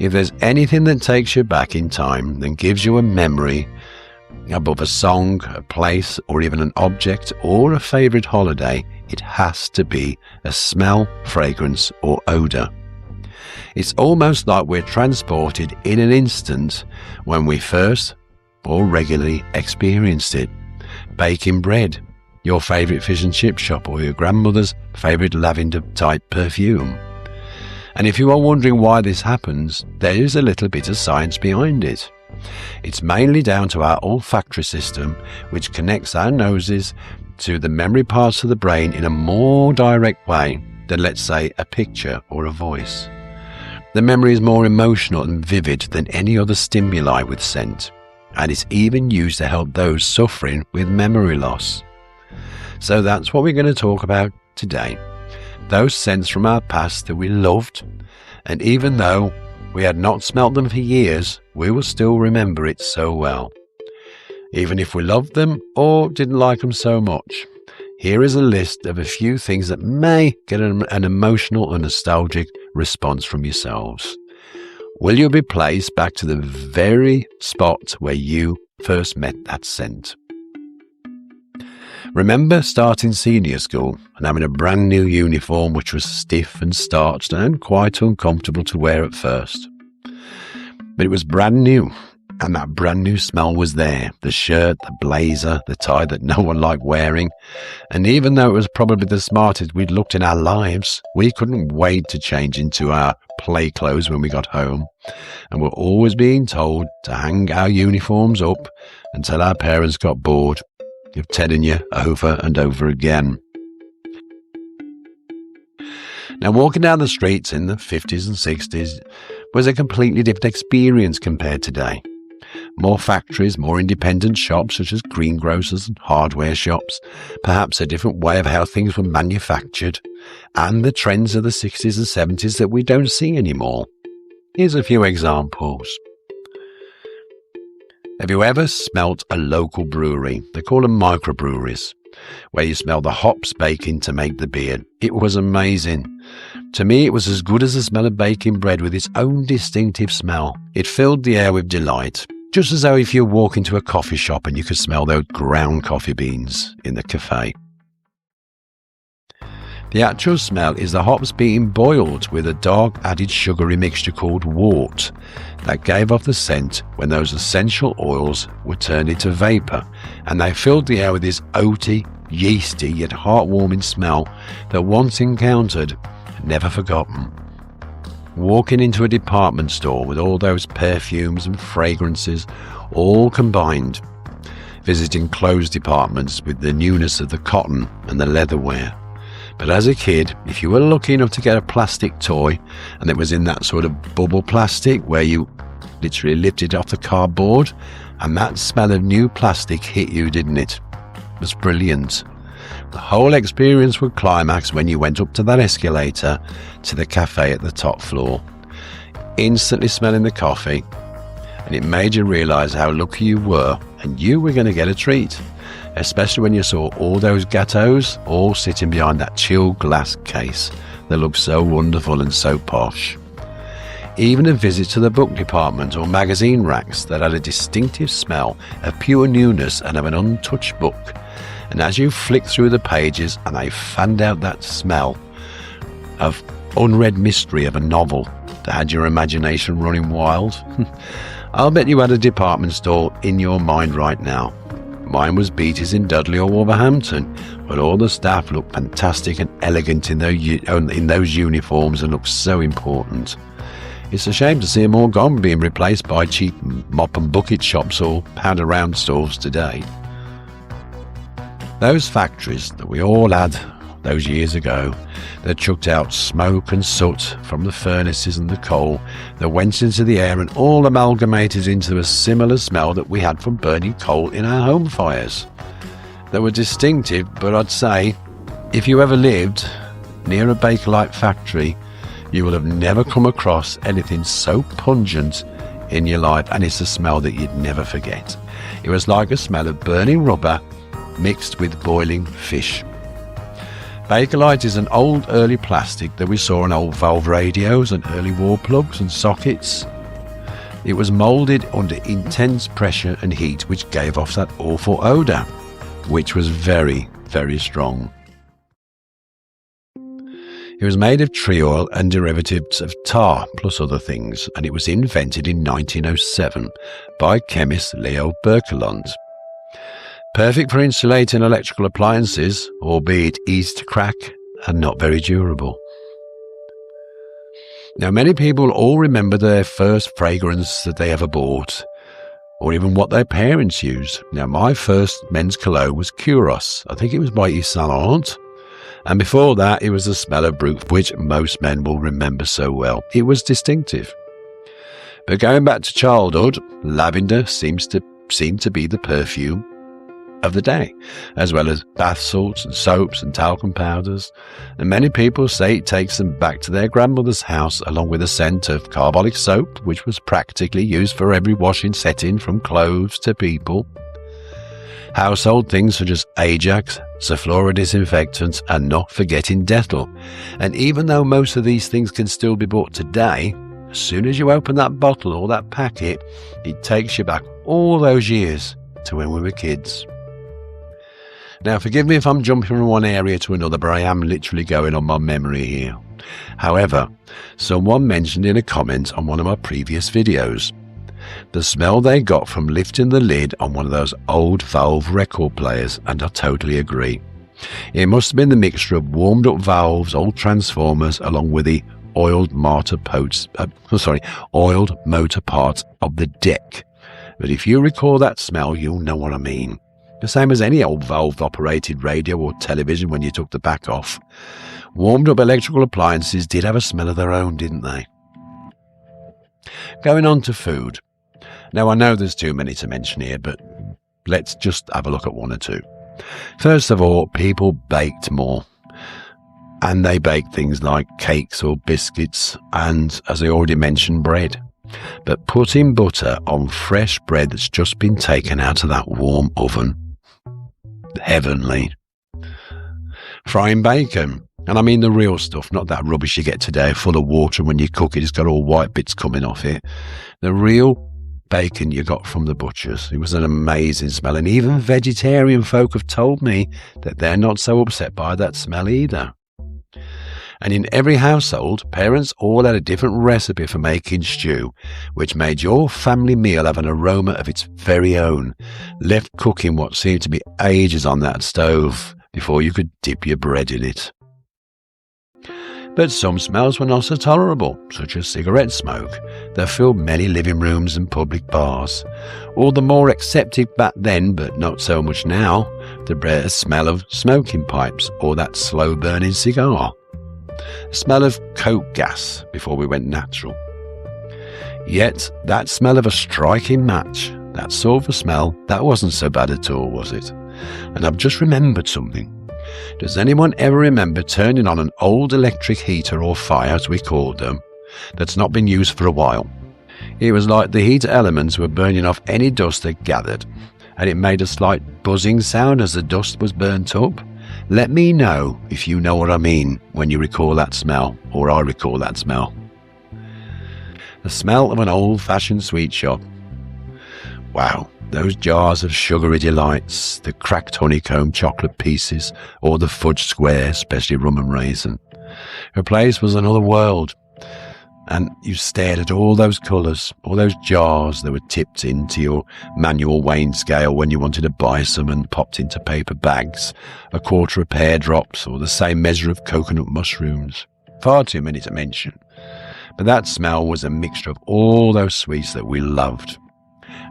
If there's anything that takes you back in time and gives you a memory above a song, a place, or even an object or a favourite holiday, it has to be a smell, fragrance, or odour. It's almost like we're transported in an instant when we first or regularly experienced it. Baking bread, your favourite fish and chip shop, or your grandmother's favourite lavender type perfume. And if you are wondering why this happens, there is a little bit of science behind it. It's mainly down to our olfactory system, which connects our noses to the memory parts of the brain in a more direct way than, let's say, a picture or a voice. The memory is more emotional and vivid than any other stimuli with scent, and it's even used to help those suffering with memory loss. So that's what we're going to talk about today. Those scents from our past that we loved, and even though we had not smelt them for years, we will still remember it so well. Even if we loved them or didn't like them so much. Here is a list of a few things that may get an emotional and nostalgic response from yourselves. Will you be placed back to the very spot where you first met that scent? Remember starting senior school and having a brand new uniform which was stiff and starched and quite uncomfortable to wear at first. But it was brand new, and that brand new smell was there. The shirt, the blazer, the tie that no one liked wearing. And even though it was probably the smartest we'd looked in our lives, we couldn't wait to change into our play clothes when we got home. And we're always being told to hang our uniforms up until our parents got bored of telling you over and over again. Now, walking down the streets in the 50s and 60s was a completely different experience compared to today. More factories, more independent shops such as greengrocers and hardware shops, perhaps a different way of how things were manufactured, and the trends of the 60s and 70s that we don't see anymore. Here's a few examples. Have you ever smelt a local brewery? They call them microbreweries, where you smell the hops baking to make the beer. It was amazing. To me, it was as good as the smell of baking bread with its own distinctive smell. It filled the air with delight, just as though if you walk into a coffee shop and you could smell those ground coffee beans in the cafe. The actual smell is the hops being boiled with a dark added sugary mixture called wort that gave off the scent when those essential oils were turned into vapour, and they filled the air with this oaty, yeasty yet heartwarming smell that once encountered, never forgotten. Walking into a department store with all those perfumes and fragrances all combined, visiting clothes departments with the newness of the cotton and the leatherware. But as a kid, if you were lucky enough to get a plastic toy and it was in that sort of bubble plastic where you literally lifted it off the cardboard, and that smell of new plastic hit you, didn't it? It was brilliant. The whole experience would climax when you went up to that escalator to the cafe at the top floor, instantly smelling the coffee, and it made you realise how lucky you were and you were going to get a treat. Especially when you saw all those gateaus all sitting behind that chilled glass case that looked so wonderful and so posh. Even a visit to the book department or magazine racks that had a distinctive smell of pure newness and of an untouched book. And as you flicked through the pages and they fanned out that smell of unread mystery of a novel that had your imagination running wild, I'll bet you had a department store in your mind right now. Mine was Beattie's in Dudley or Wolverhampton, but all the staff looked fantastic and elegant in those uniforms and looked so important. It's a shame to see them all gone, being replaced by cheap mop and bucket shops or powder-round stores today. Those factories that we all had those years ago that chucked out smoke and soot from the furnaces and the coal that went into the air and all amalgamated into a similar smell that we had from burning coal in our home fires. They were distinctive, but I'd say if you ever lived near a Bakelite factory, you will have never come across anything so pungent in your life, and it's a smell that you'd never forget. It was like a smell of burning rubber mixed with boiling fish. Bakelite is an old early plastic that we saw on old valve radios and early wall plugs and sockets. It was moulded under intense pressure and heat, which gave off that awful odour, which was very, very strong. It was made of tree oil and derivatives of tar, plus other things, and it was invented in 1907 by chemist Leo Birkeland. Perfect for insulating electrical appliances, albeit easy to crack and not very durable. Now, many people all remember their first fragrance that they ever bought, or even what their parents used. Now, my first men's cologne was Kuros. I think it was by Yves Saint Laurent. And before that, it was the smell of Brut, which most men will remember so well. It was distinctive. But going back to childhood, lavender seemed to be the perfume of the day, as well as bath salts and soaps and talcum powders. And many people say it takes them back to their grandmother's house, along with a scent of carbolic soap, which was practically used for every washing setting, from clothes to people. Household things such as Ajax, Zaflora disinfectants, and not forgetting Dettol. And even though most of these things can still be bought today, as soon as you open that bottle or that packet, it takes you back all those years to when we were kids. Now, forgive me if I'm jumping from one area to another, but I am literally going on my memory here. However, someone mentioned in a comment on one of my previous videos the smell they got from lifting the lid on one of those old valve record players, and I totally agree. It must have been the mixture of warmed up valves, old transformers, along with the oiled motor parts of the deck. But if you recall that smell, you'll know what I mean. The same as any old valve-operated radio or television when you took the back off. Warmed-up electrical appliances did have a smell of their own, didn't they? Going on to food. Now, I know there's too many to mention here, but let's just have a look at one or two. First of all, people baked more. And they baked things like cakes or biscuits and, as I already mentioned, bread. But putting butter on fresh bread that's just been taken out of that warm oven, heavenly. Frying bacon, and I mean the real stuff, not that rubbish you get today full of water, and when you cook it, it's got all white bits coming off it. The real bacon you got from the butchers. It was an amazing smell, and even vegetarian folk have told me that they're not so upset by that smell either. And in every household, parents all had a different recipe for making stew, which made your family meal have an aroma of its very own, left cooking what seemed to be ages on that stove before you could dip your bread in it. But some smells were not so tolerable, such as cigarette smoke, that filled many living rooms and public bars, or the more accepted back then, but not so much now, the smell of smoking pipes or that slow-burning cigar. The smell of coke gas before we went natural. Yet that smell of a striking match, that sulphur smell, that wasn't so bad at all, was it? And I've just remembered something. Does anyone ever remember turning on an old electric heater or fire, as we called them, that's not been used for a while? It was like the heat elements were burning off any dust that gathered, and it made a slight buzzing sound as the dust was burnt up. Let me know if you know what I mean when you recall that smell, or I recall that smell. The smell of an old-fashioned sweet shop. Wow, those jars of sugary delights, the cracked honeycomb chocolate pieces, or the fudge square, especially rum and raisin. Her place was another world, and you stared at all those colours, all those jars that were tipped into your manual weighing scale when you wanted to buy some, and popped into paper bags, a quarter of pear drops, or the same measure of coconut mushrooms. Far too many to mention. But that smell was a mixture of all those sweets that we loved.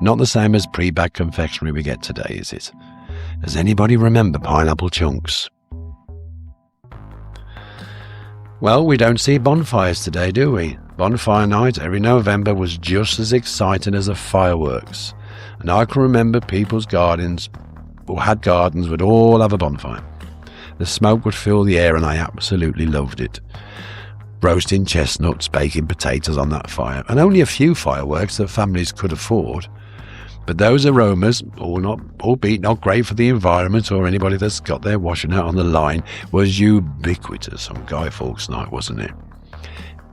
Not the same as pre-bagged confectionery we get today, is it? Does anybody remember pineapple chunks? Well, we don't see bonfires today, do we? Bonfire night every November was just as exciting as the fireworks. And I can remember people's gardens, who had gardens, would all have a bonfire. The smoke would fill the air and I absolutely loved it. Roasting chestnuts, baking potatoes on that fire, and only a few fireworks that families could afford. But those aromas, albeit not great for the environment or anybody that's got their washing out on the line, was ubiquitous on Guy Fawkes night, wasn't it?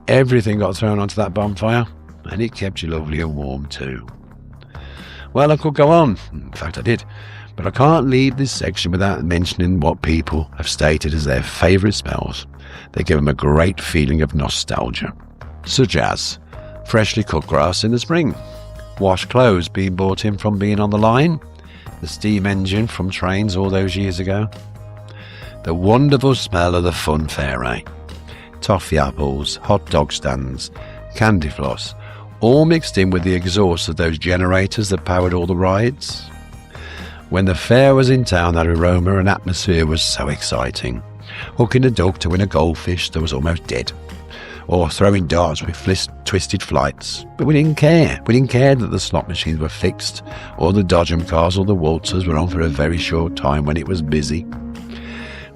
Everything got thrown onto that bonfire, and it kept you lovely and warm too. Well, I could go on, in fact I did, but I can't leave this section without mentioning what people have stated as their favourite smells. They give them a great feeling of nostalgia, such as freshly cut grass in the spring, washed clothes being brought in from being on the line, the steam engine from trains all those years ago, the wonderful smell of the fun fair, eh? Toffee apples, hot dog stands, candy floss, all mixed in with the exhaust of those generators that powered all the rides. When the fair was in town, that aroma and atmosphere was so exciting. Hooking a duck to win a goldfish that was almost dead, or throwing darts with twisted flights. But we didn't care. We didn't care that the slot machines were fixed, or the dodgem cars or the waltzers were on for a very short time when it was busy.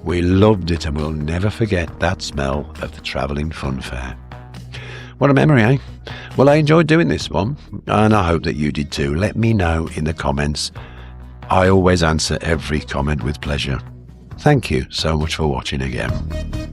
We loved it, and we'll never forget that smell of the travelling fun fair. What a memory, eh? Well, I enjoyed doing this one, and I hope that you did too. Let me know in the comments. I always answer every comment with pleasure. Thank you so much for watching again.